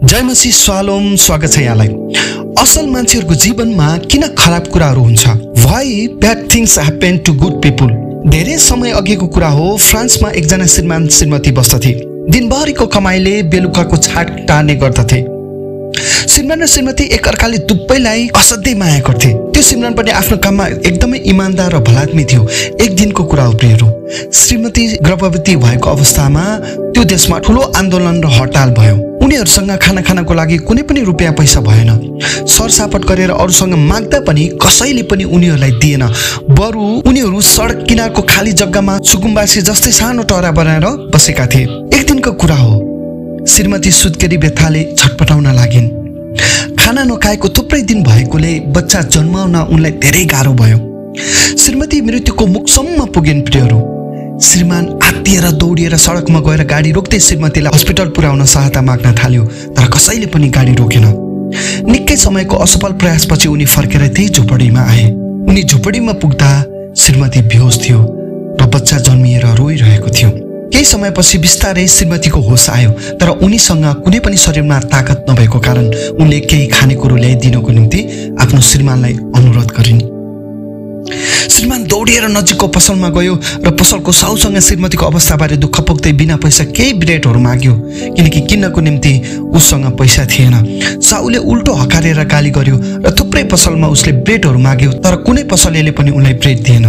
जय मसीह स्वालोम, स्वागत छ यहाँलाई। असल मान्छेहरूको जीवनमा किन खराब कुराहरू हुन्छ? Why bad things happen to good people? धेरै समय अघिको कुरा हो। फ्रान्समा एकजना श्रीमान श्रीमती बस्दथे। दिनभरिको कमाइले बेलुकाको छाट टार्ने गर्दथे। श्रीमान र श्रीमती एकअर्काले दुवैलाई असाध्यै माया गर्थे। त्यो श्रीमान पनि आफ्नो काममा एकदमै इमानदार र भलाद्मी थियो। एक दिनको कुरा हो प्रियहरू, श्रीमती गर्भवती भएको अवस्थामा त्यो देशमा ठुलो आन्दोलन र हडताल भयो। उनीहरूसँग खाना खानको लागि कुनै पनि रुपियाँ पैसा भएन। सरसापट गरेर अरूसँग माग्दा पनि कसैले पनि उनीहरूलाई दिएन। बरु उनीहरू सडक किनारको खाली जग्गामा सुकुम्बासी जस्तै सानो टरा बनाएर बसेका थिए। एक दिनको कुरा हो, श्रीमती सुत्केरी व्यथाले छटपटाउन लागिन्। खाना नखाएको थुप्रै दिन भएकोले बच्चा जन्माउन उनलाई धेरै गाह्रो भयो। श्रीमती मृत्युको मुखसम्म पुगिन् प्रियहरू। श्रीमान आत्तिएर दौडिएर सडकमा गएर गाडी रोक्दै श्रीमतीलाई अस्पताल पुर्याउन सहायता माग्न थाल्यो, तर कसैले पनि गाडी रोकेन। निकै समयको असफल प्रयासपछि उनी फर्केर त्यही झोपडीमा आए। उनी झोपडीमा पुग्दा श्रीमती बेहोस थियो र बच्चा जन्मिएर रोइरहेको थियो। केही समयपछि बिस्तारै श्रीमतीको होस आयो, तर उनीसँग कुनै पनि शरीरमा ताकत नभएको कारण उनले केही खानेकुरो ल्याइदिनको निम्ति आफ्नो श्रीमानलाई अनुरोध गरिन्। श्रीमान दौडिएर नजिकको पसलमा गयो र पसलको साउसँग श्रीमतीको अवस्थाबारे दुःख पोख्दै बिना पैसा केही ब्रेडहरू माग्यो, किनकि किन्नको निम्ति उसँग पैसा थिएन। साउले उल्टो हकारेर गाली गर्यो र थुप्रै पसलमा उसले ब्रेडहरू माग्यो, तर कुनै पसलेले पनि उनलाई ब्रेड दिएन।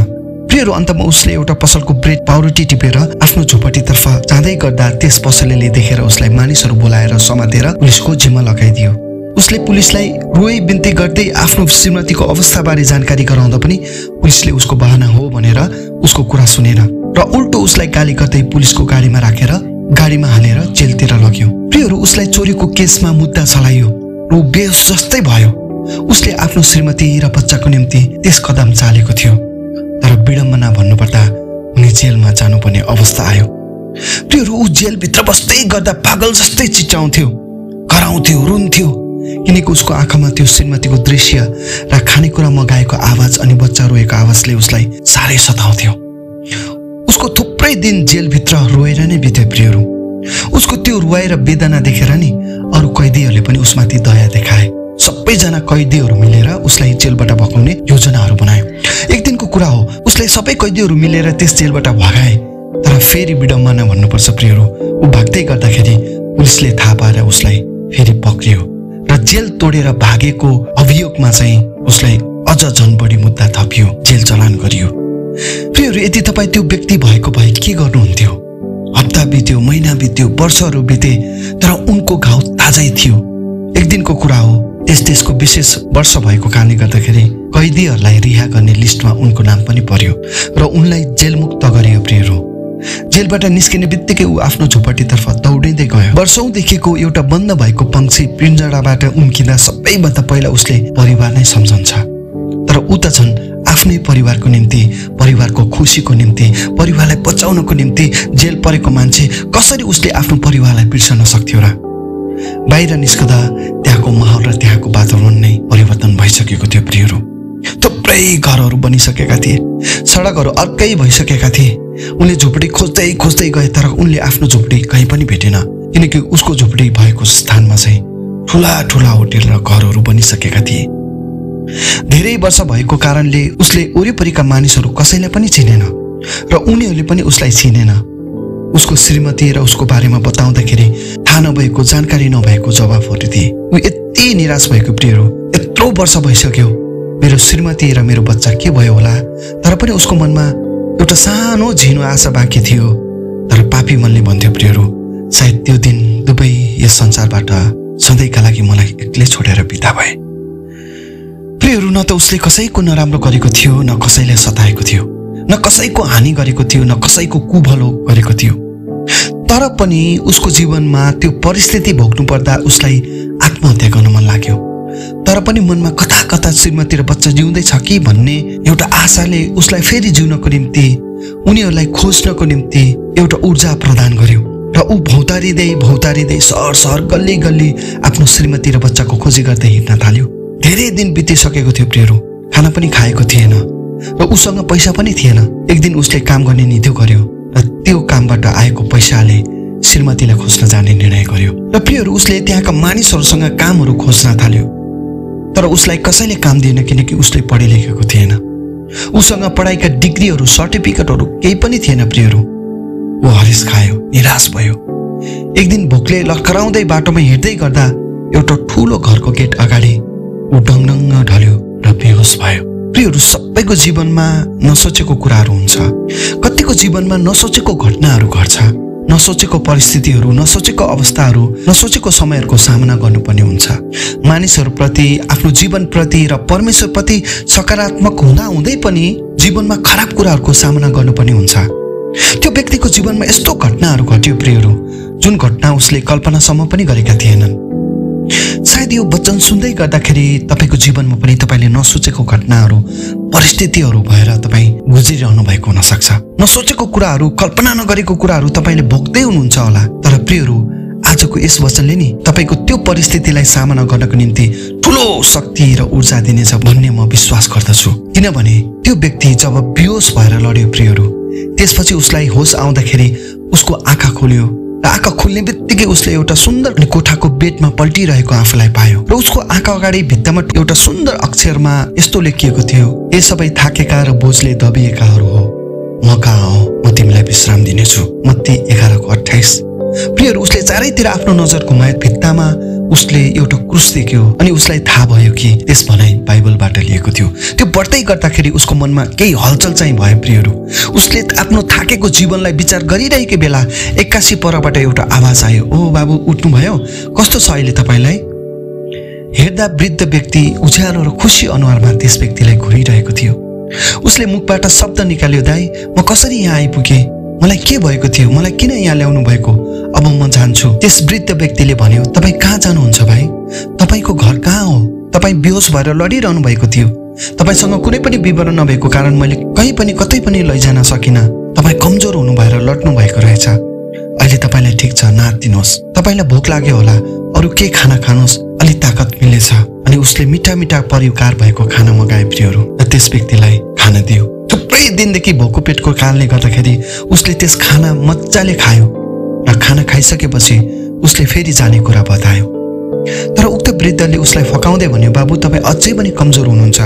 प्रियहरू, अन्तमा उसले एउटा पसलको ब्रेड पाउरोटी टिपेर आफ्नो झोपडीतर्फ जाँदै गर्दा त्यस पसलेले देखेर उसलाई मानिसहरू बोलाएर समातेर पुलिसको जिम्मा लगाइदियो। उसले पुलिसलाई रोई बिन्ती गर्दै आफ्नो श्रीमतीको अवस्थाबारे जानकारी गराउँदा पनि पुलिसले उसको बहाना हो भनेर उसको कुरा सुनेन र उल्टो उसलाई गाली गर्दै पुलिसको गाडीमा राखेर गाडीमा हालेर जेलतिर लग्यो। प्रियहरू, उसलाई चोरीको केसमा मुद्दा चलाइयो र ऊ बेहोस जस्तै भयो। उसले आफ्नो श्रीमती र बच्चाको निम्ति त्यस कदम चालेको थियो, तर विडम्बना भन्नुपर्दा उनी जेलमा जानुपर्ने अवस्था आयो। प्रियहरू, ऊ जेलभित्र बस्दै गर्दा पागल जस्तै चिच्याउँथ्यो, कराउँथ्यो, रुन्थ्यो, किनकि उसको आँखामा त्यो श्रीमतीको दृश्य र खानेकुरा मगाएको आवाज अनि बच्चा रोएको आवाजले उसलाई साह्रै सताउँथ्यो। उसको थुप्रै दिन जेलभित्र रोएर नै बित्यो प्रियहरू। उसको त्यो रुवाई र वेदना देखेर नि अरू कैदीहरूले पनि उसमाथि दया देखाए। सबैजना कैदीहरू मिलेर उसलाई जेलबाट भगाउने योजनाहरू बनायो। एक दिनको कुरा हो, उसलाई सबै कैदीहरू मिलेर त्यस जेलबाट भगाए, तर फेरि विडम्बना भन्नुपर्छ प्रियहरू, ऊ भाग्दै गर्दाखेरि पुलिसले थाहा पाएर उसलाई फेरि पक्रियो र जेल तोडेर भागेको अभियोगमा चाहिँ उसलाई अझ झन बढी मुद्दा थपियो, जेल चलान गरियो। प्रियहरू, यदि तपाईँ त्यो व्यक्ति भएको भए के गर्नुहुन्थ्यो? हप्ता बित्यो, महिना बित्यो, वर्षहरू बिते, तर उनको घाउ ताजै थियो। एक दिनको कुरा हो, त्यस देशको विशेष वर्ष भएको कारणले गर्दाखेरि कैदीहरूलाई रिहा गर्ने लिस्टमा उनको नाम पनि पर्यो र उनलाई जेलमुक्त गरियो। प्रियहरू, जेलबाट निस्किने बित्तिकै ऊ आफ्नो झोपडीतर्फ दौडिँदै गयो। वर्षौंदेखिको एउटा बन्द भएको पंक्षी पिञ्जडाबाट उम्किँदा सबैभन्दा पहिला उसले परिवार नै सम्झन्छ, तर ऊ त झन् आफ्नै परिवारको निम्ति, परिवारको खुसीको निम्ति, परिवारलाई बचाउनको निम्ति जेल परेको मान्छे कसरी उसले आफ्नो परिवारलाई बिर्सन सक्थ्यो र? बाहिर निस्कदा त्यहाँको माहौल र त्यहाँको वातावरण नै परिवर्तन भइसकेको थियो। प्रियहरू, थुप्रै घरहरू बनिसकेका थिए, सडकहरू अर्कै भइसकेका थिए। उनले झोपडी खोज्दै खोज्दै गए, तर उनले आफ्नो झोपडी कहीँ पनि भेटेन, किनकि उसको झोपडी भएको स्थानमा चाहिँ ठुला ठुला होटल र घरहरू बनिसकेका थिए। धेरै वर्ष भएको कारणले उसले वरिपरिका मानिसहरू कसैलाई पनि चिनेन र उनीहरूले पनि उसलाई चिनेन। उसको श्रीमती र उसको बारेमा बताउँदाखेरि थाहा नभएको, जानकारी नभएको जवाफहरू दिए। ऊ यति निराश भएको प्रियहरू, यत्रो वर्ष भइसक्यो, मेरो श्रीमती र मेरो बच्चा के भयो होला? तर पनि उसको मनमा एउटा सानो झिनो आशा बाँकी थियो। तर पापी मनले भन्थ्यो प्रियहरू, सायद त्यो दिन दुवै यस संसारबाट सधैँका लागि मलाई एक्लै छोडेर बिदा भए। प्रियहरू, न त उसले कसैको नराम्रो गरेको थियो, न कसैलाई सताएको थियो, न कसैको हानि गरेको थियो, न कसैको कुभलो गरेको थियो, तर पनि उसको जीवनमा त्यो परिस्थिति भोग्नु पर्दा उसलाई आत्महत्या गर्न मन लाग्यो। तर पनि मनमा कता कता श्रीमती र बच्चा जिउँदैछ कि भन्ने एउटा आशाले उसलाई फेरि जिउनको निम्ति, उनीहरूलाई खोज्नको निम्ति एउटा ऊर्जा प्रदान गर्यो र ऊ भौतारिँदै सहर सहर गल्ली गल्ली आफ्नो श्रीमती र बच्चाको खोजी गर्दै हिँड्न थाल्यो। धेरै दिन बितिसकेको थियो प्रियहरू, खाना पनि खाएको थिएन र उसँग पैसा पनि थिएन। एक दिन उसले काम गर्ने निधो गर्यो र त्यो कामबाट आएको पैसाले श्रीमतीलाई खोज्न जाने निर्णय गर्यो र प्रियहरू उसले त्यहाँका मानिसहरूसँग कामहरू खोज्न थाल्यो। तर उसलाई कसैले काम दिएन किनकि उसले पढे लेखेको थिएन। उसँग पढाइका डिग्रीहरू सर्टिफिकेटहरू केही पनि थिएन। प्रियहरू ऊ हरेस खायो, निराश भयो। एक दिन भोकले लर्खराउँदै बाटोमा हिँड्दै गर्दा एउटा ठुलो घरको गेट अगाडि ऊ डङडङ्ग ढल्यो र बेहोस भयो। प्रियहरू सबैको जीवनमा नसोचेको कुराहरू हुन्छ। कतिको जीवनमा नसोचेको घटनाहरू घट्छ, नसोचेको परिस्थितिहरू, नसोचेको अवस्थाहरू, नसोचेको समयहरूको सामना गर्नुपर्ने हुन्छ। मानिसहरूप्रति, आफ्नो जीवनप्रति र परमेश्वरप्रति सकारात्मक हुँदै पनि जीवनमा खराब कुराहरूको सामना गर्नुपर्ने हुन्छ। त्यो व्यक्तिको जीवनमा यस्तो घटनाहरू घट्यो प्रियहरू, जुन घटना उसले कल्पनासम्म पनि गरेका थिएनन्। सायद यो वचन सुन्दै गर्दाखेरि तपाईको जीवनमा पनि तपाईले नसोचेको घटनाहरू, परिस्थितिहरू भएर तपाई गुज्रिरहनु भएको हुन सक्छ। नसोचेको कुराहरू, कल्पना नगरेको कुराहरू तपाईले भोग्दै हुनुहुन्छ होला। तर प्रियहरू आजको यस वचनले नि तपाईको त्यो परिस्थितिलाई सामना गर्नको निम्ति ठुलो शक्ति र ऊर्जा दिनेछ भन्ने म विश्वास गर्दछु। किनभने त्यो व्यक्ति जब बेहोस भएर लड्यो प्रियहरू, त्यसपछि उसलाई होस आउँदाखेरि उसको आँखा खोल्यो र आँखा खोल्ने बित्तिकै उसले एउटा सुन्दर कोठाको बेडमा पल्टिरहेको आफूलाई पायो र उसको आँखा अगाडि भित्तामा एउटा सुन्दर अक्षरमा यस्तो लेखिएको थियो, ए सबै थाकेका र बोझले दबिएकाहरू हो, म कहाँ हो, म तिमीलाई विश्राम दिनेछु। मत्ती 11:28। प्रियहरू उसले चारैतिर आफ्नो नजर घुमायो। भित्तामा उसले एउटा क्रुस देख्यो अनि उसलाई थाहा भयो कि त्यस भनाइ बाइबलबाट लिएको थियो। त्यो पढ्दै गर्दाखेरि उसको मनमा केही हलचल चाहिँ भयो प्रियहरू। उसले आफ्नो थाकेको जीवनलाई विचार गरिरहेको बेला एक्कासी परबाट एउटा आवाज आयो, ओ बाबु उठ्नुभयो, कस्तो छ अहिले तपाईलाई? हेर्दा वृद्ध व्यक्ति उज्यालो र खुसी अनुहारमा त्यस व्यक्तिलाई घुरिरहेको थियो। उसले मुखबाट शब्द निकाल्यो, दाइ म कसरी यहाँ आइपुगे? मलाई के भएको थियो? मलाई किन यहाँ ल्याउनु भएको? अब म जान्छु। त्यस वृद्ध व्यक्तिले भन्यो, तपाईँ कहाँ जानुहुन्छ भाइ? तपाईँको घर कहाँ हो? तपाईँ बेहोस भएर लडिरहनु भएको थियो। तपाईँसँग कुनै पनि विवरण नभएको कारण मैले कहीँ पनि कतै पनि लैजान सकिनँ। तपाईँ कमजोर हुनु भएर लड्नु भएको रहेछ। अहिले तपाईँलाई ठिक छ, नातिनुहोस्। तपाईँलाई भोक लाग्यो होला, अरू के खाना खानुहोस्, अलि ताकत मिल्नेछ। अनि उसले मिठा मिठा परिकार भएको खाना मगाए प्रियहरू र त्यस व्यक्तिलाई खाना दियो। थुप्रै दिनदेखि भोको पेटको कारणले गर्दाखेरि उसले त्यस खाना मजाले खायो र खाना खाइसकेपछि उसले फेरि जाने कुरा बतायो। तर उक्त वृद्धले उसलाई फकाउँदै भन्यो, बाबु तपाईँ अझै पनि कमजोर हुनुहुन्छ,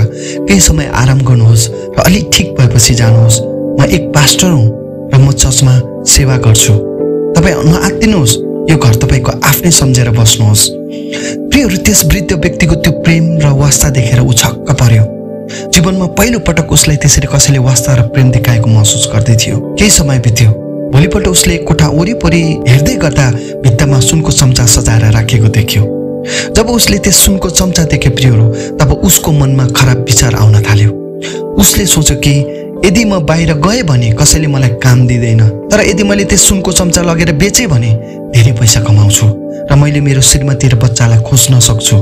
केही समय आराम गर्नुहोस् र अलिक ठिक भएपछि जानुहोस्। म एक पास्टर हुँ र म चर्चमा सेवा गर्छु। तपाईँ नआत्तिनुहोस्, यो घर तपाईँको आफ्नै सम्झेर बस्नुहोस्। प्रियहरू त्यस वृद्ध व्यक्तिको त्यो प्रेम र वास्ता देखेर ऊ छक्क पर्यो। जीवनमा पहिलो पटक उसलाई त्यसरी कसैले वास्ता र प्रेम देखाएको महसुस गर्दै थियो। केही समय बित्यो। भोलिपल्ट उसले कोठा वरिपरि हेर्दै गर्दा भित्तामा सुनको चम्चा सजाएर राखेको देख्यो। जब उसले त्यस सुनको चम्चा देखे प्रियहरू, तब उसको मनमा खराब विचार आउन थाल्यो। उसले सोच्यो कि यदि म बाहिर गएँ भने कसैले मलाई काम दिँदैन, तर यदि मैले त्यस सुनको चम्चा लगेर बेचेँ भने धेरै पैसा कमाउँछु र मैले मेरो श्रीमती र बच्चालाई खोज्न सक्छु।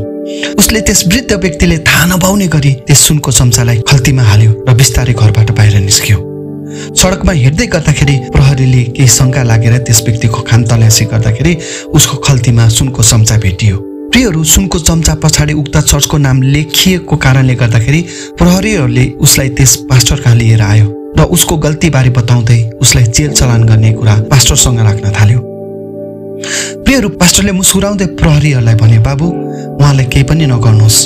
उसले त्यस वृद्ध व्यक्तिले थाहा नपाउने गरी त्यस सुनको चम्चालाई खल्तीमा हाल्यो र बिस्तारै घरबाट बाहिर निस्क्यो। सडकमा हिँड्दै गर्दाखेरि प्रहरीले केही शङ्का लागेर त्यस व्यक्तिको खान तलासी गर्दाखेरि उसको खल्तीमा सुनको चम्चा भेटियो। प्रियहरू सुनको चम्चा पछाडि उक्त चर्चको नाम लेखिएको कारणले गर्दाखेरि प्रहरीहरूले उसलाई त्यस पास्टर कहाँ लिएर आयो र उसको गल्तीबारे बताउँदै उसलाई जेल चलान गर्ने कुरा पास्टरसँग राख्न थाल्यो। प्रियहरू पास्टरले मुस्कुराउँदै प्रहरीहरूलाई भने, बाबु उहाँलाई केही पनि नगर्नुहोस्,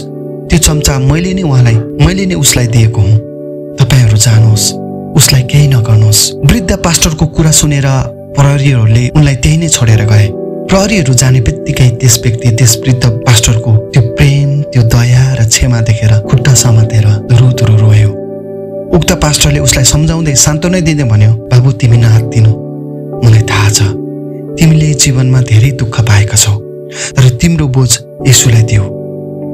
त्यो चम्चा मैले नै उसलाई दिएको हुँ, तपाईँहरू जानुहोस्, उसलाई केही नगर्नुहोस्। वृद्ध पास्टरको कुरा सुनेर प्रहरीहरूले उनलाई त्यही नै छोडेर गए। प्रहरीहरू जाने बित्तिकै त्यस व्यक्ति त्यस वृद्ध पास्टरको त्यो प्रेम, त्यो दया र क्षमा देखेर खुट्टा समातेर धुरुधुरु रोयो। उक्त पास्टरले उसलाई सम्झाउँदै सान्त्वना दिँदै भन्यो, बाबु तिमी नआत्तिनु, मलाई थाहा छ तिमीले जीवनमा धेरै दुःख पाएका छौ, तर तिम्रो बोझ येशूलाई दिऊ।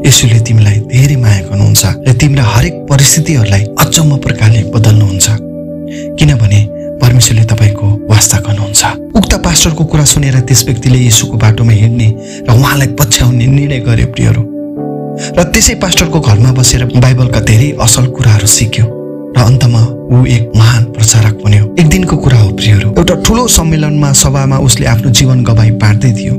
येशूले तिमीलाई धेरै माया गर्नुहुन्छ र तिम्रा हरेक परिस्थितिहरूलाई अचम्म प्रकारले बदल्नुहुन्छ, किनभने परमेश्वरले तपाईँको वास्ता गर्नुहुन्छ। उक्त पास्टरको कुरा सुनेर त्यस व्यक्तिले येशूको बाटोमा हिँड्ने र उहाँलाई पछ्याउने निर्णय गरे प्रियहरू र त्यसै पास्टरको घरमा बसेर बाइबलका धेरै असल कुराहरू सिक्यो र अन्तमा ऊ एक महान प्रचारक बन्यो। एक दिनको कुरा हो प्रियहरू, एउटा ठुलो सम्मेलनमा सभामा उसले आफ्नो जीवन गवाई पार्दै थियो।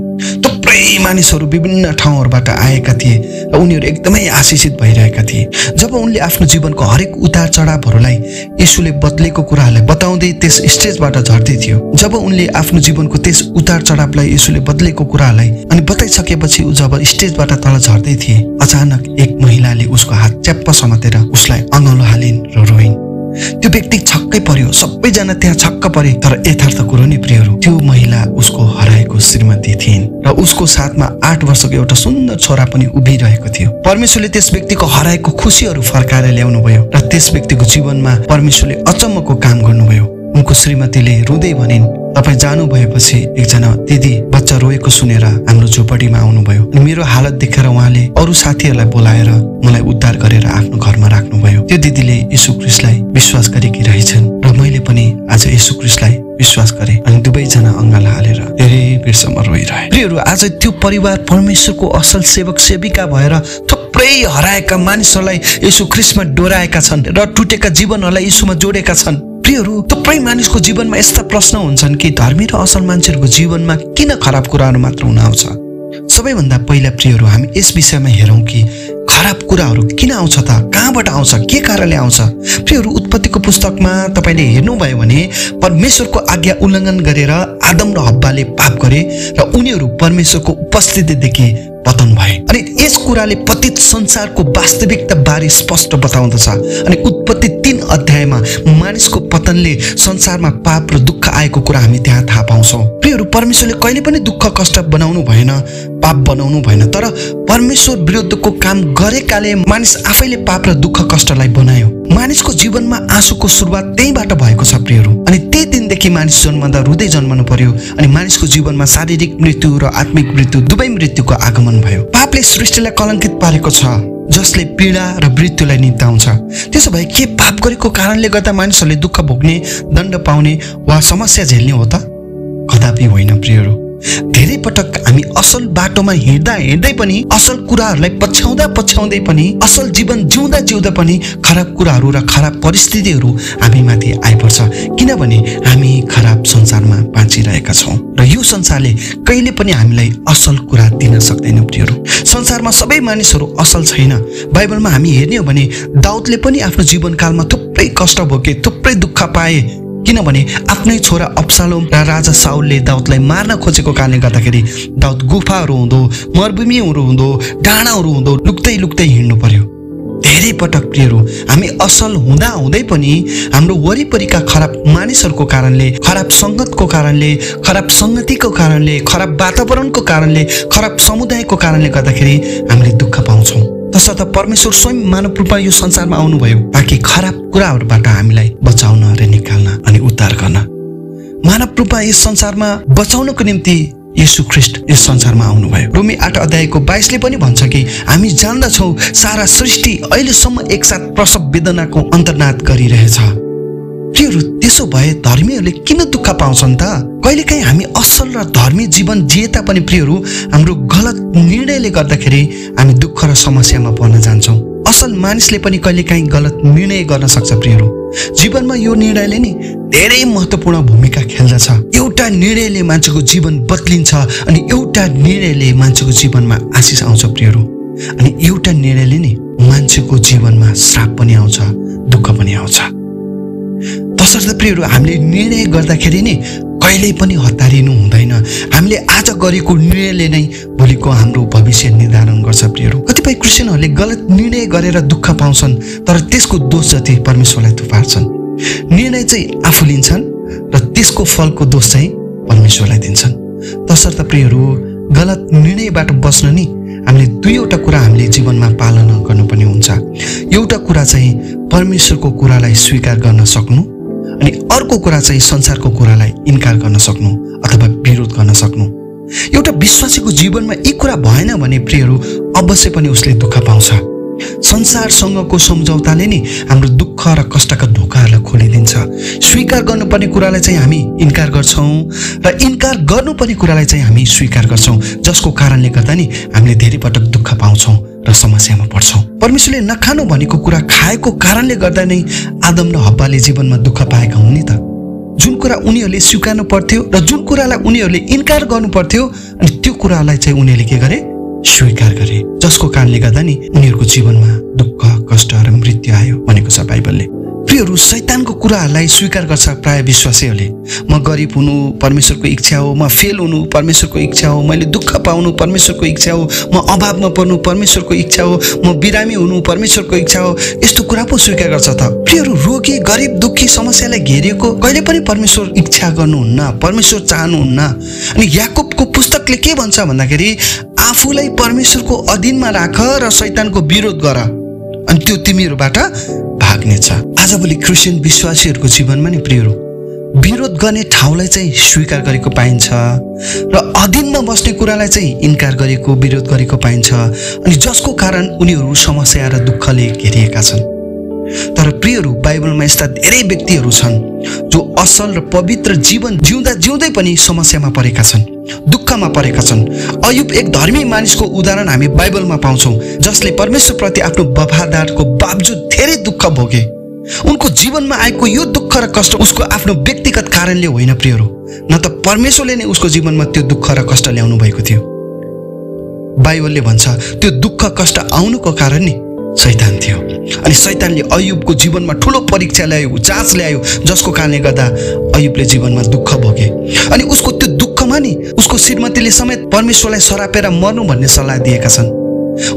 थुप्रै थुप्रै मानिसहरू विभिन्न ठाउँहरूबाट आएका थिए र उनीहरू एकदमै आशिषित भइरहेका थिए। जब उनले आफ्नो जीवनको हरेक उतार चढावहरूलाई येशूले बदलेको कुराहरूलाई बताउँदै त्यस स्टेजबाट झर्दै थियो। जब उनले आफ्नो जीवनको त्यस उतार चढावलाई येशूले बदलेको कुराहरूलाई अनि बताइसकेपछि जब स्टेजबाट तल झर्दै थिए, अचानक एक महिलाले उसको हात च्याप्प समातेर उसलाई अँगालो हालिन् र रोइन्। त्यो व्यक्ति छक्कै पर्यो, सबैजना त्यहाँ छक्क परे। तर यथार्थ कुरो नि प्रियहरू, त्यो महिला उसको हराएको श्रीमती थिइन् र उसको साथमा 8 वर्षको एउटा सुन्दर छोरा पनि उभिरहेको थियो। परमेश्वरले त्यस व्यक्तिको हराएको खुसीहरू फर्काएर ल्याउनु भयो र त्यस व्यक्तिको जीवनमा परमेश्वरले अचम्मको काम गर्नुभयो। उनको श्रीमतीले रुँदै भनिन्, तपाईँ जानु भएपछि एकजना दिदी बच्चा रोएको सुनेर हाम्रो झोपडीमा आउनुभयो अनि मेरो हालत देखेर उहाँले अरू साथीहरूलाई बोलाएर मलाई उद्धार गरेर आफ्नो घरमा राख्नुभयो। त्यो दिदीले येशू ख्रीष्टलाई विश्वास गरेकी रहेछन् र मैले पनि आज येशू ख्रीष्टलाई विश्वास गरेँ अनि दुवैजना अङ्गाल हालेर धेरै बेरसम्म रोइरहे। प्रियहरू, आज त्यो परिवार परमेश्वरको असल सेवक सेविका भएर थुप्रै हराएका मानिसहरूलाई येशू ख्रीष्टमा डोराएका छन् र टुटेका जीवनहरूलाई येशूमा जोडेका छन्। प्रियहरू, थुप्रै मानिसको जीवनमा यस्ता प्रश्न हुन्छन् कि धर्मी र असल मान्छेहरूको जीवनमा किन खराब कुराहरू मात्र हुन आउँछ। सबैभन्दा पहिला प्रियहरू, हामी यस विषयमा हेरौँ कि खराब कुराहरू किन आउँछ त, कहाँबाट आउँछ, के कारणले आउँछ। प्रियहरू, उत्पत्तिको पुस्तकमा तपाईँले हेर्नुभयो भने परमेश्वरको आज्ञा उल्लङ्घन गरेर आदम र हव्वाले पाप गरे र उनीहरू परमेश्वरको उपस्थितिदेखि पतन भए। अनि यस कुराले पतित संसारको वास्तविकता बारे स्पष्ट बताउँदछ। अनि उत्पत्ति 3 अध्यायमा मानिसको पतनले संसारमा पाप र दुःख आएको कुरा हामी त्यहाँ थाहा पाउँछौँ। प्रियहरू, परमेश्वरले कहिले पनि दुःख कष्ट बनाउनु भएन, पाप बनाउनु भएन, तर परमेश्वर विरुद्धको काम गरेकाले मानिस आफैले पाप र दुःख कष्टलाई बनायो। मानिसको जीवनमा आँसुको सुरुवात त्यहीबाट भएको छ प्रियहरू। अनि त्यही दिनदेखि मानिस जन्मदा रुँदै जन्मनु पर्यो अनि मानिसको जीवनमा शारीरिक मृत्यु र आत्मिक मृत्यु दुवै मृत्युको आगमन भयो। पापले सृष्टिलाई कलङ्कित पारेको छ, जसले पीडा र मृत्युलाई निम्ताउँछ। त्यसो भए के पाप गरेको कारणले गर्दा मानिसहरूले दुःख भोग्ने, दण्ड पाउने वा समस्या झेल्ने हो त? कदापि होइन प्रियहरू। धेरै पटक हामी असल बाटोमा हिँड्दा हिँड्दै पनि, असल कुराहरूलाई पछ्याउँदै पनि, असल जीवन जिउँदा पनि खराब कुराहरू र खराब परिस्थितिहरू हामीमाथि आइपर्छ, किनभने हामी खराब संसारमा बाँचिरहेका छौँ र यो संसारले कहिले पनि हामीलाई असल कुरा दिन सक्दैन। प्रियहरू, संसारमा सबै मानिसहरू असल छैन। बाइबलमा हामी हेर्ने हो भने दाउदले पनि आफ्नो जीवनकालमा थुप्रै कष्ट भोगे, थुप्रै दुःख पाए, किनभने आफ्नै छोरा अब्सालोम र राजा साउलले दाउदलाई मार्न खोजेको कारणले गर्दाखेरि दाउद गुफाहरू हुँदो, मरुभूमिहरू हुँदो, डाँडाहरू हुँदो लुक्दै हिँड्नु पर्यो। धेरै पटक प्रियहरू, हामी असल हुँदै पनि हाम्रो वरिपरिका खराब मानिसहरूको कारणले, खराब सङ्गतको कारणले, खराब सङ्गतिको कारणले, खराब वातावरणको कारणले, खराब समुदायको कारणले गर्दाखेरि हामीले दुःख पाउँछौँ। तसर्थ परमेश्वर स्वयं मानव रूपमा यो संसारमा आउनुभयो ताकि खराब कुराहरूबाट हामीलाई बचाउन र निकाल्न अनि उद्धार गर्न। मानव रूपमा यस संसारमा बचाउनको निम्ति येशू ख्रीष्ट यस संसारमा आउनुभयो। रोमी 8 अध्यायको 22ले पनि भन्छ कि हामी जान्दछौँ सारा सृष्टि अहिलेसम्म एकसाथ प्रसव वेदनाको अन्तर्नाद गरिरहेछ। प्रियहरू, त्यसो भए धर्मीहरूले किन दुःख पाउँछन् त? कहिलेकाहीँ हामी असल र धर्मी जीवन जिए तापनि प्रियहरू, हाम्रो गलत निर्णयले गर्दाखेरि हामी दुःख र समस्यामा पर्न जान्छौँ। असल मानिसले पनि कहिलेकाहीँ गलत निर्णय गर्न सक्छ। प्रियहरू, जीवनमा यो निर्णयले नि धेरै महत्त्वपूर्ण भूमिका खेल्दछ। एउटा निर्णयले मान्छेको जीवन बदलिन्छ अनि एउटा निर्णयले मान्छेको जीवनमा आशिष आउँछ। प्रियहरू, अनि एउटा निर्णयले नि मान्छेको जीवनमा श्राप पनि आउँछ, दुःख पनि आउँछ। तसर्थ प्रियहरू, हामीले निर्णय गर्दाखेरि नि कहिल्यै पनि हतारिनु हुँदैन। हामीले आज गरेको निर्णयले नै भोलिको हाम्रो भविष्य निर्धारण गर्छ। प्रियहरू, कतिपय क्रिस्चियनहरूले गलत निर्णय गरेर दुःख पाउँछन्, तर त्यसको दोष जति परमेश्वरलाई थुपार्छन्। निर्णय चाहिँ आफू लिन्छन् र त्यसको फलको दोष चाहिँ परमेश्वरलाई दिन्छन्। तसर्थ प्रियहरू, गलत निर्णयबाट बस्न नि हामीले दुईवटा कुरा हामीले जीवनमा पालना गर्नुपर्ने हुन्छ। एउटा कुरा चाहिँ परमेश्वरको कुरालाई स्वीकार गर्न सक्नु अनि अर्को कुरा चाहिँ संसारको कुरालाई इन्कार गर्न सक्नु अथवा विरोध गर्न सक्नु। एउटा विश्वासीको जीवनमा यी कुरा भएन भने प्रियहरू, अवश्य पनि उसले दुःख पाउँछ। संसारसँगको सम्झौताले नि हाम्रो दुःख र कष्टका ढोकाहरूलाई खोलिदिन्छ। स्वीकार गर्नुपर्ने कुरालाई चाहिँ हामी इन्कार गर्छौँ र इन्कार गर्नुपर्ने कुरालाई चाहिँ हामी स्वीकार गर्छौँ, जसको कारणले गर्दा नि हामीले धेरै पटक दुःख पाउँछौँ र समस्यामा पर्छौँ। परमेश्वरले नखानु भनेको कुरा खाएको कारणले गर्दा नै आदम र हव्वाले जीवनमा दुःख पाएका हुन् नि त। जुन कुरा उनीहरूले स्वीकार्नु पर्थ्यो र जुन कुरालाई उनीहरूले इन्कार गर्नु पर्थ्यो, अनि त्यो कुरालाई चाहिँ उनीहरूले के गरे? स्वीकार गरे, जसको कारणले गर्दा नि उनीहरूको जीवनमा दुःख, कष्ट र मृत्यु आयो भनेको छ बाइबलले। प्रियहरू, शैतानको कुराहरूलाई स्वीकार गर्छ प्राय विश्वासीहरूले। म गरिब हुनु परमेश्वरको इच्छा हो, म फेल हुनु परमेश्वरको इच्छा हो, मैले दुःख पाउनु परमेश्वरको इच्छा हो, म अभावमा पर्नु परमेश्वरको इच्छा हो, म बिरामी हुनु परमेश्वरको इच्छा हो, यस्तो कुरा पो स्वीकार गर्छ त। प्रियहरू, रोगी, गरिब, दुःखी, समस्यालाई घेरिएको कहिले पनि परमेश्वर इच्छा गर्नुहुन्न, परमेश्वर चाहनुहुन्न। अनि याकोबको पुस्तकले के भन्छ भन्दाखेरि आफूलाई परमेश्वरको अधीनमा राख र शैतानको विरोध गर, अनि त्यो तिमीहरूबाट भाग्नेछ। आजभोलि क्रिस्चियन विश्वासीहरूको जीवनमा नि प्रियहरू, विरोध गर्ने ठाउँलाई चाहिँ स्वीकार गरेको पाइन्छ र अधीनमा बस्ने कुरालाई चाहिँ इन्कार गरेको, विरोध गरेको पाइन्छ, अनि जसको कारण उनीहरू समस्या र दुःखले घेरिएका छन्। तर प्रियहरू, बाइबलमा यस्ता धेरै व्यक्तिहरू छन् जो असल र पवित्र जीवन जिउँदा जिउँदै पनि समस्यामा परेका छन्, दुःखमा परेका छन्। अयुब एक धर्मी मानिसको उदाहरण हामी बाइबलमा पाउँछौँ, जसले परमेश्वरप्रति आफ्नो वफादारको बावजुद धेरै दुःख भोगे। उनको जीवनमा आएको यो दुःख र कष्ट उसको आफ्नो व्यक्तिगत कारणले होइन प्रियहरू, न त परमेश्वरले नै उसको जीवनमा त्यो दुःख र कष्ट ल्याउनु भएको थियो। बाइबलले भन्छ त्यो दुःख कष्ट आउनुको कारण नि शैतान थियो, अनि शैतानले अयुबको जीवनमा ठुलो परीक्षा ल्यायो, जाँच ल्यायो, जसको कारणले गर्दा अयुबले जीवनमा दुःख भोगे। अनि उसको त्यो दुःखमा नि उसको श्रीमतीले समेत परमेश्वरलाई सरापेर मर्नु भन्ने सल्लाह दिएका छन्।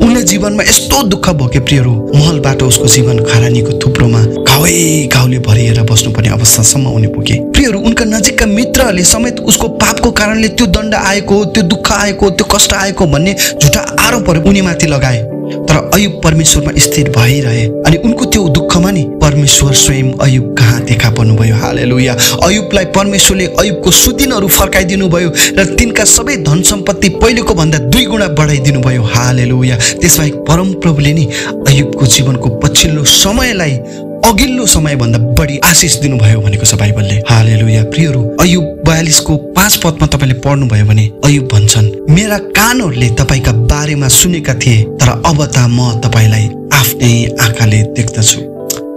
उनले जीवनमा यस्तो दुःख भोगे प्रियहरू, महलबाट उसको जीवन खरानीको थुप्रोमा घाउले भरिएर बस्नुपर्ने अवस्थासम्म उनी पुगे। प्रियहरू, उनका नजिकका मित्रहरूले समेत उसको पापको कारणले त्यो दण्ड आएको, त्यो दुःख आएको, त्यो कष्ट आएको भन्ने झुटा आरोपहरू उनीमाथि लगाए। तर अयुब परमेश्वरमा स्थिर भइरहे, अनि उनको त्यो दुःखमा नि परमेश्वर स्वयं अयुब कहाँ देखा पर्नुभयो। हालेलुया। अयुबलाई परमेश्वरले अयुबको सुदिनहरू फर्काइदिनु भयो र तिनका सबै धन सम्पत्ति पहिलेको भन्दा 2 गुणा बढाइदिनु भयो। हालेलुया। त्यसबाहेक परमप्रभुले नि अयुबको जीवनको पछिल्लो समयलाई अघिल्लो समयभन्दा बढी आशिष दिनुभयो भनेको छ बाइबलले। हालेलुया। प्रियहरू, अयुब 42 को 5 पदमा तपाईँले पढ्नुभयो भने अयुब भन्छन्, मेरा कानहरूले तपाईँका बारेमा सुनेका थिए, तर अब त म तपाईँलाई आफ्नै आँखाले देख्दछु।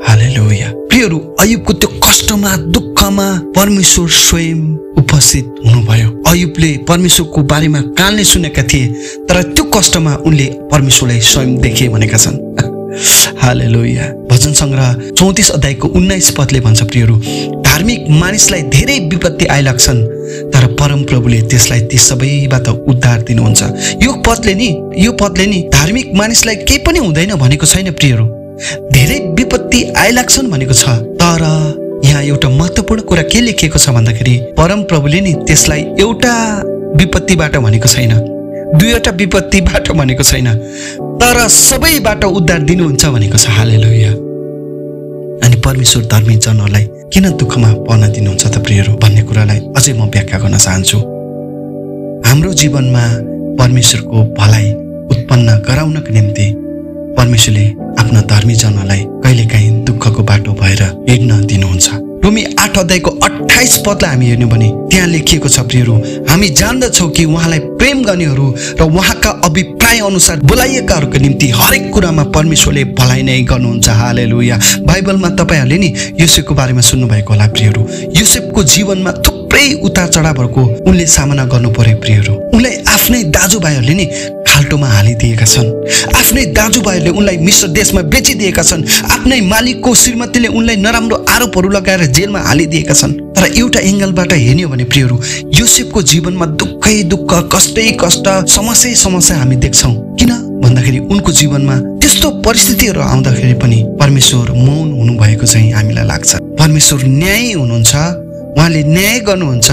हालेलुया। प्रियहरू, अयुबको त्यो कष्टमा, दुःखमा परमेश्वर स्वयं उपस्थित हुनुभयो। अयुबले परमेश्वरको बारेमा कानले सुनेका थिए, तर त्यो कष्टमा उनले परमेश्वरलाई स्वयं देखे भनेका छन्। हालेलुया। भजन संग्रह 34 अध्यायको 19 पदले भन्छ, प्रियहरू, धार्मिक मानिसलाई धेरै विपत्ति आइलाग्छन्, तर परमप्रभुले त्यसलाई ती सबैबाट उद्धार दिनुहुन्छ। यो पदले नि धार्मिक मानिसलाई केही पनि हुँदैन भनेको छैन प्रियहरू, धेरै विपत्ति आइलाग्छन् भनेको छ। तर यहाँ एउटा महत्त्वपूर्ण कुरा के लेखिएको छ भन्दाखेरि परमप्रभुले नि त्यसलाई एउटा विपत्तिबाट भनेको छैन, 2वटा विपत्तिबाट भनेको छैन, तर सबैबाट उद्धार दिनुहुन्छ भनेको छ। हालेलुया। अनि परमेश्वर धर्मी जनहरूलाई किन दुःखमा पर्न दिनुहुन्छ त प्रियहरू भन्ने कुरालाई अझै म व्याख्या गर्न चाहन्छु। हाम्रो जीवनमा परमेश्वरको भलाइ उत्पन्न गराउनको निम्ति परमेश्वरले आफ्ना धर्मी जनहरूलाई कहिलेकाहीँ दुःखको बाटो भएर हिँड्न दिनुहुन्छ। रोमी 8 अध्यायको 28 पदलाई हामी हेर्नु भने त्यहाँ लेखिएको छ, प्रियहरू, हामी जान्दछौँ कि उहाँलाई प्रेम गर्नेहरू र उहाँका अभिप्राय अनुसार बोलाइएकाहरूको निम्ति हरेक कुरामा परमेश्वरले भलाइ नै गर्नुहुन्छ। हालेलुया। बाइबलमा तपाईँहरूले नि योसेफको बारेमा सुन्नुभएको होला प्रियहरू। योसेफको जीवनमा थुप्रै उतार चढावहरूको उनले सामना गर्नु पर्यो प्रियहरू। उनलाई आफ्नै दाजुभाइहरूले नि खाल्टोमा हालिदिएका छन्, आफ्नै दाजुभाइहरूले उनलाई मिस्र देशमा बेचिदिएका छन्, आफ्नै मालिकको श्रीमतीले उनलाई नराम्रो आरोपहरू लगाएर जेलमा हालिदिएका छन्। तर एउटा एंगलबाट हेर्ने हो भने प्रियहरू, योसेफको जीवनमा दुःखै दुःख, कष्टै कष्ट, समस्या हामी देख्छौँ। किन भन्दाखेरि उनको जीवनमा त्यस्तो परिस्थितिहरू आउँदाखेरि पनि परमेश्वर मौन हुनुभएको चाहिँ हामीलाई लाग्छ। परमेश्वर न्यायी हुनुहुन्छ, उहाँले न्याय गर्नुहुन्छ,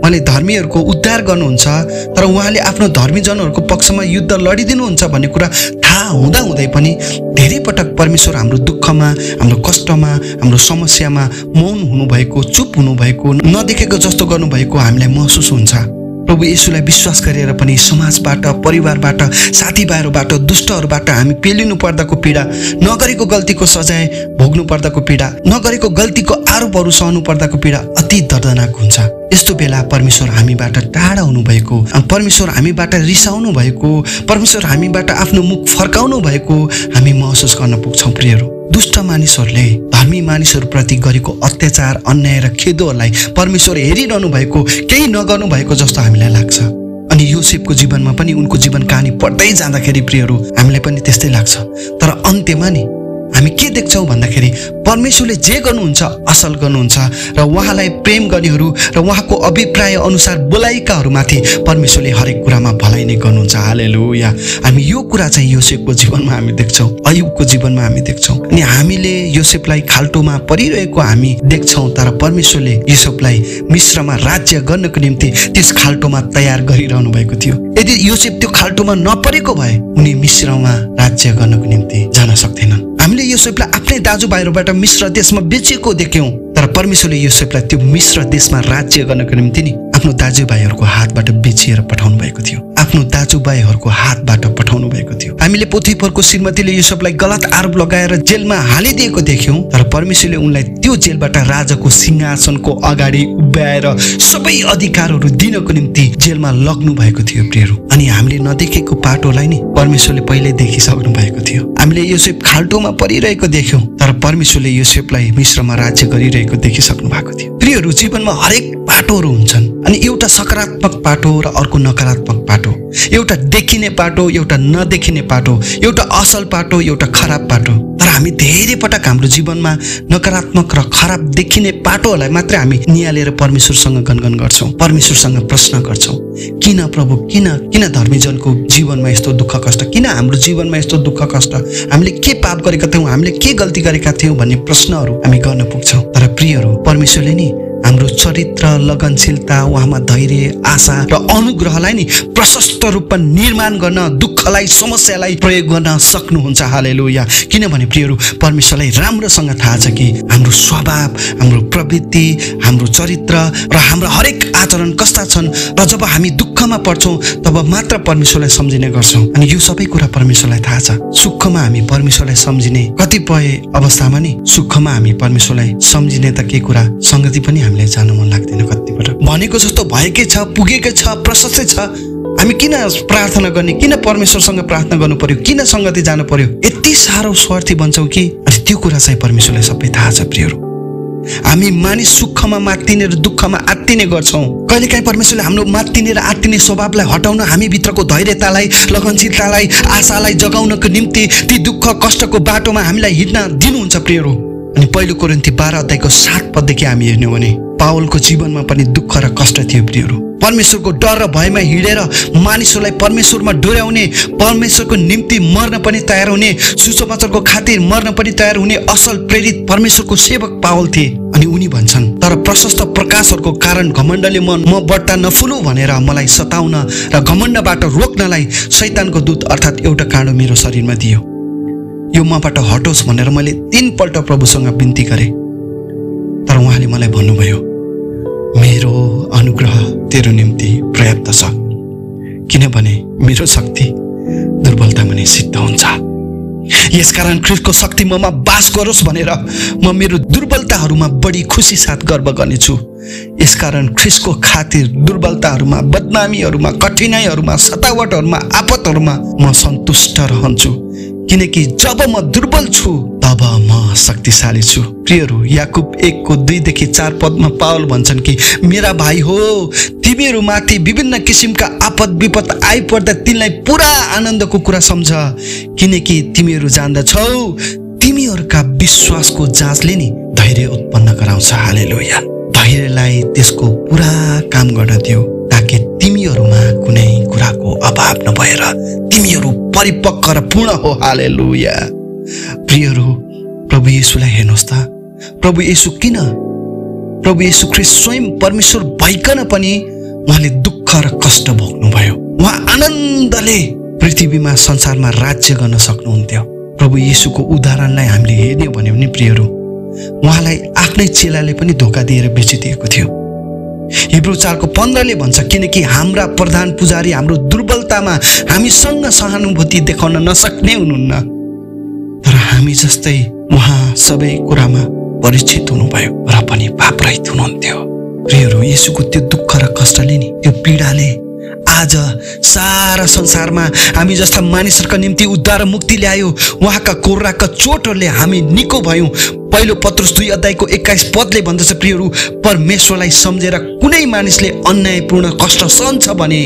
उहाँले धर्मीहरूको उद्धार गर्नुहुन्छ, तर उहाँले आफ्नो धर्मीजनहरूको पक्षमा युद्ध लडिदिनुहुन्छ भन्ने कुरा थाहा हुँदै पनि धेरै पटक परमेश्वर हाम्रो दुःखमा, हाम्रो कष्टमा, हाम्रो समस्यामा मौन हुनुभएको, चुप हुनुभएको, नदेखेको जस्तो गर्नुभएको हामीलाई महसुस हुन्छ। प्रभु येशूलाई विश्वास गरेर पनि समाजबाट, परिवारबाट, साथीभाइहरूबाट, दुष्टहरूबाट हामी पेलिनु पर्दाको पीडा, नगरेको गल्तीको सजाय भोग्नु पर्दाको पीडा, नगरेको गल्तीको आरोपहरू सहनु पर्दाको पीडा अति दर्दनाक हुन्छ। यस्तो बेला परमेश्वर हामीबाट टाढा हुनुभएको, परमेश्वर हामीबाट रिसाउनु भएको, परमेश्वर हामीबाट आफ्नो मुख फर्काउनु भएको हामी महसुस गर्न पुग्छौँ प्रियहरू। दुष्ट मानिसहरूले धर्मी मानिसहरूप्रति गरेको अत्याचार, अन्याय र खेदोहरूलाई परमेश्वर हेरिरहनु भएको, केही नगर्नु भएको जस्तो हामीलाई लाग्छ। अनि योसेफको जीवनमा पनि उनको जीवन कहानी पढ्दै जाँदाखेरि प्रियहरू हामीलाई पनि त्यस्तै लाग्छ। तर अन्त्यमा नि हामी के देख्छौँ भन्दाखेरि परमेश्वरले जे गर्नुहुन्छ असल गर्नुहुन्छ र उहाँलाई प्रेम गर्नेहरू र उहाँको अभिप्राय अनुसार बोलाएकाहरूमाथि परमेश्वरले हरेक कुरामा भलाइ नै गर्नुहुन्छ। हालेलुया। हामी यो कुरा चाहिँ योसेफको जीवनमा हामी देख्छौँ, अयुबको जीवनमा हामी देख्छौँ। अनि हामीले योसेफलाई खाल्टोमा परिरहेको हामी देख्छौँ, तर परमेश्वरले योसेफलाई मिस्रमा राज्य गर्नको निम्ति त्यस खाल्टोमा तयार गरिरहनु भएको थियो। यदि योसेफ त्यो खाल्टोमा नपरेको भए उनी मिस्रमा राज्य गर्नको निम्ति जान सक्दैनन्। हामीले योसेफलाई आफ्नै दाजुभाइहरूबाट मिस्र देशमा बेचेको देख्यौँ, तर परमेश्वरले योसेफलाई त्यो मिस्र देशमा राज्य गर्नको निम्ति नि आफ्नो दाजुभाइहरूको हातबाट बेचिएर पठाउनु भएको थियो, आफ्नो दाजुभाइहरूको हातबाट पठाउनु भएको थियो। हामीले पोतिफरको श्रीमतीले योसेफलाई गलत आरोप लगाएर जेलमा हालिदिएको देख्यौँ, तर परमेश्वरले उनलाई त्यो जेलबाट राजाको सिंहासनको अगाडि उभ्याएर सबै अधिकारहरू दिनको निम्ति जेलमा लग्नु भएको थियो प्रियहरू। अनि हामीले नदेखेको पाटोलाई नि परमेश्वरले पहिल्यै देखिसक्नु भएको थियो। हामीले योसेफ खाल्टोमा परिरहेको देख्यौँ, तर परमेश्वरले योसेफलाई मिस्रमा राज्य गरिरहेको देखिसक्नु भएको थियो। प्रियहरू, जीवनमा हरेक पाटोहरू हुन्छन्, अनि एउटा सकारात्मक पाटो र अर्को नकारात्मक पाटो, एउटा देखिने पाटो, एउटा नदेखिने पाटो, एउटा असल पाटो, एउटा खराब पाटो। तर हामी धेरै पटक हाम्रो जीवनमा नकारात्मक र खराब देखिने पाटोहरूलाई मात्रै हामी निहालेर परमेश्वरसँग गनगन गर्छौँ, परमेश्वरसँग प्रश्न गर्छौँ, किन प्रभु, किन धर्मीजनको जीवनमा यस्तो दुःख कष्ट, किन हाम्रो जीवनमा यस्तो दुःख कष्ट, हामीले के पाप गरेका थियौँ, हामीले के गल्ती गरेका थियौँ भन्ने प्रश्नहरू हामी गर्न पुग्छौँ। तर प्रियहरू, परमेश्वरले नि हाम्रो चरित्र, लगनशीलता, उहाँमा धैर्य, आशा र अनुग्रहलाई नि प्रशस्त रूपमा निर्माण गर्न, दुःखलाई, समस्यालाई प्रयोग गर्न सक्नुहुन्छ। हालेलुया। किनभने प्रियहरू, परमेश्वरलाई राम्रोसँग थाहा छ कि हाम्रो स्वभाव, हाम्रो प्रवृत्ति, हाम्रो चरित्र र हाम्रो हरेक आचरण कस्ता छन्, र जब हामी दुःखमा पर्छौँ तब मात्र परमेश्वरलाई सम्झिने गर्छौँ। अनि यो सबै कुरा परमेश्वरलाई थाहा छ। सुखमा हामी परमेश्वरलाई सम्झिने, कतिपय अवस्थामा नि सुखमा हामी परमेश्वरलाई सम्झिने त के कुरा, संगति पनि हामीलाई जानु मन लाग्दैन। कतिपटक भनेको जस्तो भएकै छ, पुगेकै छ, प्रशस्तै छ, हामी किन प्रार्थना गर्ने, किन परमेश्वरसँग प्रार्थना गर्नु पर्यो, किन संगति जानु पर्यो, यति साह्रो स्वार्थी बन्छौँ कि। अनि त्यो कुरा चाहिँ परमेश्वरलाई सबै थाहा छ प्रियहरू। हामी मानिस सुखमा मात्तिने र दुःखमा आत्तिने गर्छौँ। कहिलेकाहीँ परमेश्वरले हाम्रो मात्तिने र आत्तिने स्वभावलाई हटाउन, हामी भित्रको धैर्यतालाई, लगनशीलतालाई, आशालाई जगाउनको निम्ति ती दुःख कष्टको बाटोमा हामीलाई हिँड्न दिनुहुन्छ प्रियहरू। अनि पहिलो कोरिन्थी 12 अध्यायको 7 पददेखि हामी हेर्ने भने पावलको जीवनमा पनि दुःख र कष्ट थियो प्रियहरू। परमेश्वरको डर र भयमा हिँडेर मानिसहरूलाई परमेश्वरमा डोर्याउने, परमेश्वरको निम्ति मर्न पनि तयार हुने, सुसमाचारको खातिर मर्न पनि तयार हुने असल प्रेरित परमेश्वरको सेवक पावल थिए। अनि उनी भन्छन्, तर प्रशस्त प्रकाशहरूको कारण घमण्डले म बढ्ता नफुलु भनेर मलाई सताउन र घमण्डबाट रोक्नलाई शैतानको दूत अर्थात् एउटा काँडो मेरो शरीरमा दियो। यो मबाट हटोस् भनेर मैले 3 पल्ट प्रभुसँग बिन्ती गरेँ, तर उहाँले मलाई भन्नुभयो, मेरो अनुग्रह तेरो निम्ति पर्याप्त छ, किनभने मेरो शक्ति दुर्बलतामा नै सिद्ध हुन्छ। यसकारण ख्रीष्टको शक्ति ममा बास गरोस् भनेर म मेरो दुर्बलताहरूमा बढी खुसी साथ गर्व गर्नेछु। यसकारण ख्रीष्टको खातिर दुर्बलताहरूमा, बदनामीहरूमा, कठिनाइहरूमा, सतावटहरूमा, आपतहरूमा म सन्तुष्ट रहन्छु, किनकि जब म दुर्बल छु तब म शक्तिशाली छु। प्रियहरू, याकुब 1:2-4 पदमा पावल भन्छन् कि मेरा भाइ हो, तिमीहरूमाथि विभिन्न किसिमका आपद विपद आइपर्दा तिनलाई पुरा आनन्दको कुरा सम्झ, किनकि तिमीहरू जान्दछौ तिमीहरूका विश्वासको जाँचले नि धैर्य उत्पन्न गराउँछ। हालेलुया। धैर्यलाई त्यसको पुरा काम गर्न दियो, ताकि तिमीहरूमा कुनै कुराको अभाव नभएर तिमीहरू परिपक्व र पूर्ण हो। हालेलुया। प्रियहरू, प्रभु येशूलाई हेर्नुहोस् त, प्रभु येशू ख्रीष्ट स्वयं परमेश्वर भइकन पनि उहाँले दुःख र कष्ट भोग्नुभयो। उहाँ आनन्दले पृथ्वीमा, संसारमा राज्य गर्न सक्नुहुन्थ्यो। प्रभु येशूको उदाहरणलाई हामीले हेर्ने भन्यो भने प्रियहरू, उहाँलाई आफ्नै चेलाले पनि धोका दिएर बेचिदिएको थियो। हिब्रू 4:15 भन्छ, किनकि हाम्रा प्रधान पुजारी हाम्रो दुर्बलतामा हामीसँग सहानुभूति देखाउन नसक्ने हुनुहुन्न, तर हामी जस्तै उहाँ सबै कुरामा परीक्षित हुनुभयो र पनि पापरहित हुनुहुन्थ्यो। प्रियहरू, येशूको त्यो दुःख र कष्टले नि, त्यो पीडाले आज सारा संसारमा हामी जस्ता मानिसहरूका निम्ति उद्धार र मुक्ति ल्यायो। उहाँका कोर्राका चोटहरूले हामी निको भयौँ। पहिलो पत्रुस 2 अध्यायको 21 पदले भन्दछ, प्रियहरू, परमेश्वरलाई सम्झेर कुनै मानिसले अन्यायपूर्ण कष्ट सहन्छ भने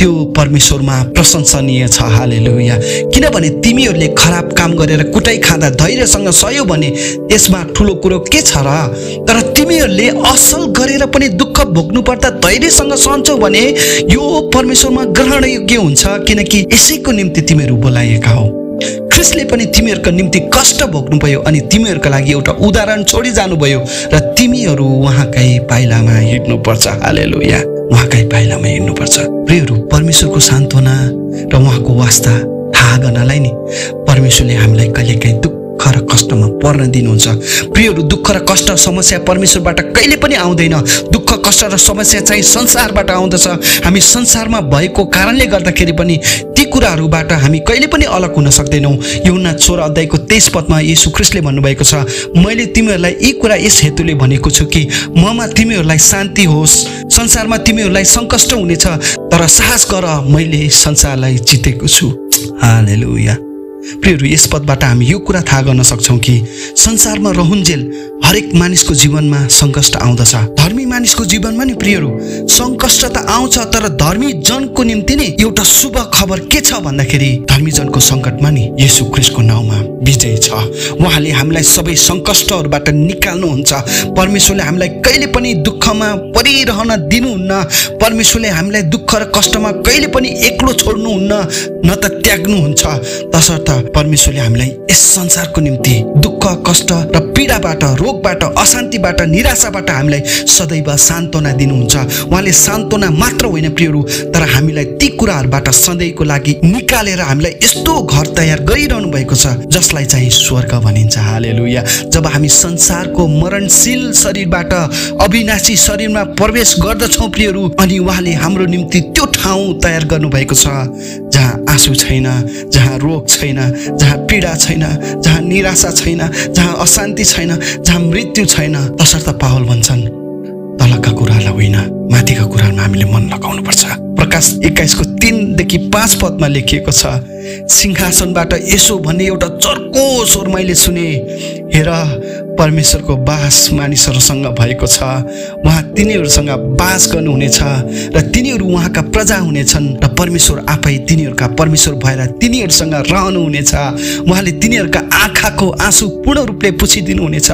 त्यो परमेश्वरमा प्रशंसनीय छ। हालेलुया। किनभने तिमीहरूले खराब काम गरेर कुटाइ खाँदा धैर्यसँग सह्यो भने त्यसमा ठुलो कुरो के छ र? तर तिमीहरूले असल गरेर पनि दुःख भोग्नु पर्दा धैर्यसँग सहन्छौ भने यो परमेश्वरमा ग्रहणयोग्य हुन्छ, किनकि यसैको निम्ति तिमीहरू बोलाइएका हौ। ख्रिस्टले पनि तिमीहरूको निम्ति कष्ट भोग्नु भयो अनि तिमीहरूका लागि एउटा उदाहरण छोडी जानुभयो र तिमीहरू उहाँकै पाइलामा हिँड्नुपर्छ। हालेलुया। उहाँकै पाइलामा हिँड्नुपर्छ। प्रियहरू, परमेश्वरको सान्त्वना र उहाँको वास्ता थाहा गर्नलाई नि परमेश्वरले हामीलाई कहिलेकाहीँ दुःख र कष्टमा पर्न दिनुहुन्छ। प्रियहरू, दुःख र कष्ट समस्या परमेश्वरबाट कहिले पनि आउँदैन। दुःख कष्ट र समस्या चाहिँ संसारबाट आउँदछ। हामी संसारमा भएको कारणले गर्दाखेरि पनि ती कुराहरूबाट हामी कहिले पनि अलग हुन सक्दैनौँ। यूहन्ना 16 अध्यायको 23 पदमा येशू ख्रिस्टले भन्नुभएको छ, मैले तिमीहरूलाई यी कुरा यस हेतुले भनेको छु कि ममा तिमीहरूलाई शान्ति होस्। संसारमा तिमीहरूलाई सङ्कष्ट हुनेछ, तर साहस गर, मैले संसारलाई जितेको छु। हालेलुया। प्रियहरू, यस पदबाट हामी यो कुरा थाहा गर्न सक्छौँ कि संसारमा रहन्जेल हरेक मानिसको जीवनमा सङ्कष्ट आउँदछ। धर्मी मानिसको जीवनमा नि प्रियहरू सङ्कष्ट त आउँछ, तर धर्मी जनको निम्ति नि एउटा शुभ खबर के छ भन्दाखेरि धर्मी जनको सङ्कटमा नि येशू ख्रिस्टको नाउँमा विजय छ। उहाँले हामीलाई सबै सङ्कष्टहरूबाट निकाल्नुहुन्छ। परमेश्वरले हामीलाई कहिले पनि दुःखमा परिरहन दिनुहुन्न। परमेश्वरले हामीलाई दुःख र कष्टमा कहिले पनि एक्लो छोड्नुहुन्न, न त त्याग्नुहुन्छ। तसर्थ परमेश्वरले हामीलाई यस संसारको निम्ति दुःख कष्ट र पीडाबाट, रोगबाट, अशान्तिबाट, निराशाबाट हामीलाई सदैव सान्त्वना दिनुहुन्छ। उहाँले सान्त्वना मात्र होइन प्रियहरू, तर हामीलाई ती कुराहरूबाट सधैँको लागि निकालेर हामीलाई यस्तो घर तयार गरिरहनु भएको छ जसलाई चाहिँ स्वर्ग भनिन्छ। हालेलुया। जब हामी संसारको मरणशील शरीरबाट अविनाशी शरीरमा प्रवेश गर्दछौँ प्रियहरू, अनि उहाँले हाम्रो निम्ति त्यो ठाउँ तयार गर्नुभएको छ जहाँ आँसु छैन, जहाँ रोग छैन, जहाँ पीडा छैन, जहाँ निराशा छैन, जहाँ अशान्ति छैन, जहाँ मृत्यु छैन। तसर्थ पावल भन्छन्, तलका कुरालाई होइन माथिका कुरामा हामीले मन लगाउनुपर्छ। प्रकाश 21को 3देखि 5 पदमा लेखिएको छ, सिंहासनबाट यसो भन्ने एउटा चर्को स्वर मैले सुने, हेर परमेश्वरको बास मानिसहरूसँग भएको छ। उहाँ तिनीहरूसँग बास गर्नुहुनेछ र तिनीहरू उहाँका प्रजा हुनेछन् र परमेश्वर आफै तिनीहरूका परमेश्वर भएर तिनीहरूसँग रहनुहुनेछ। उहाँले तिनीहरूका आँखाको आँसु पूर्ण रूपले पुछिदिनुहुनेछ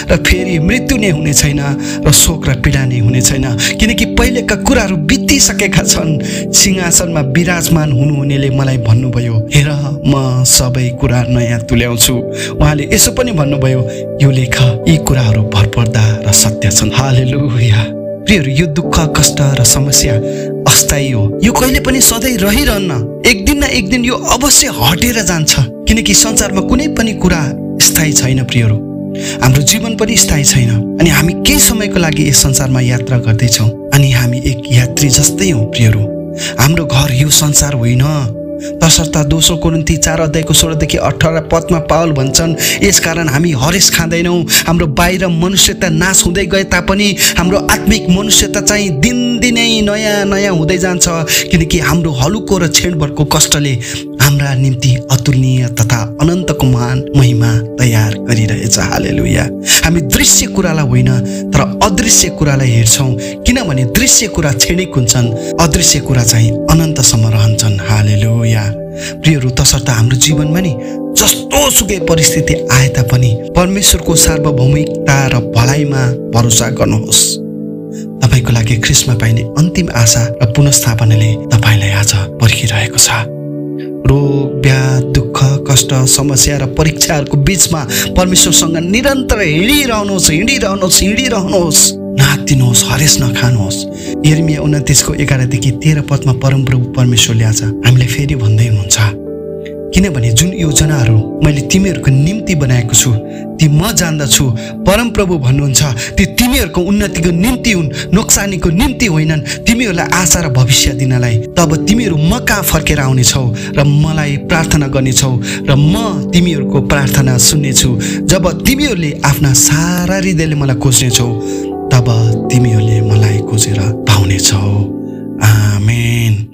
र फेरि मृत्यु नै हुने छैन र शोक र पीडा नै हुने छैन, किनकि पहिलेका कुराहरू बितिसकेका छन्। सिंहासनमा विराजमान हुनुहुनेले मलाई भन्नुभयो, हेर म सबै कुरा नयाँ तुल्याउँछु। उहाँले यसो पनि भन्नुभयो, यो लेख यी कुराहरू भरपर्दा र सत्य छन्। हालेलुया। प्रियहरू, यो दुःख कष्ट र समस्या अस्थायी हो। यो कहिले पनि सधैँ रहिरहन्न। एक दिन न एक दिन यो अवश्य हटेर जान्छ, किनकि संसारमा कुनै पनि कुरा स्थायी छैन। प्रियहरू, हाम्रो जीवन पनि स्थायी छैन अनि हामी केही समयको लागि यस संसारमा यात्रा गर्दैछौँ अनि हामी एक यात्री जस्तै हौँ। प्रियहरू, हाम्रो घर यो संसार होइन। तसर्थ 2 कोरिन्थी 4 अध्यायको 16देखि 18 पदमा पावल भन्छन्, यसकारण हामी हरेस खाँदैनौँ। हाम्रो बाहिर मनुष्यता नाश हुँदै गए तापनि हाम्रो आत्मिक मनुष्यता चाहिँ दिनदिनै नयाँ नयाँ हुँदै जान्छ, किनकि हाम्रो हलुको र क्षणभरको कष्टले हाम्रा निम्ति अतुलनीय तथा अनन्तको महान महिमा तयार गरिरहेछ। हालेलुया। हामी दृश्य कुरालाई होइन तर अदृश्य कुरालाई हेर्छौँ, किनभने दृश्य कुरा क्षणिक हुन्छन्, अदृश्य कुरा चाहिँ अनन्तसम्म रहन्छन्। हालेलुया। प्रियहरू, तसर्थ हाम्रो जीवनमा नि जस्तो सुकै परिस्थिति आए तापनि परमेश्वरको सार्वभौमिकता र भलाइमा भरोसा गर्नुहोस्। तपाईँको लागि ख्रिस्टमा पाइने अन्तिम आशा र पुनर्स्थापनाले तपाईँलाई आज पर्खिरहेको छ। रोग, व्याध, दुःख, कष्ट, समस्या र परीक्षाहरूको बीचमा परमेश्वरसँग निरन्तर हिँडिरहनुहोस्। नातिनुहोस्, हरेस नखानुहोस्। यिर्मिया 29को 11देखि 13 पदमा परमप्रभु परमेश्वरले आज हामीलाई फेरि भन्दै हुनुहुन्छ, किनभने जुन योजनाहरू मैले तिमीहरूको निम्ति बनाएको छु ती म जान्दछु। परमप्रभु भन्नुहुन्छ, ती तिमीहरूको उन्नतिको निम्ति हुन्, नोक्सानीको निम्ति होइनन्, तिमीहरूलाई आशा र भविष्य दिनलाई। तब तिमीहरू म कहाँ फर्केर आउनेछौ र मलाई प्रार्थना गर्नेछौ र म तिमीहरूको प्रार्थना सुन्नेछु। जब तिमीहरूले आफ्ना सारा हृदयले मलाई खोज्नेछौ तब तिमीहरूले मलाई खोजेर पाउनेछौ। आमेन।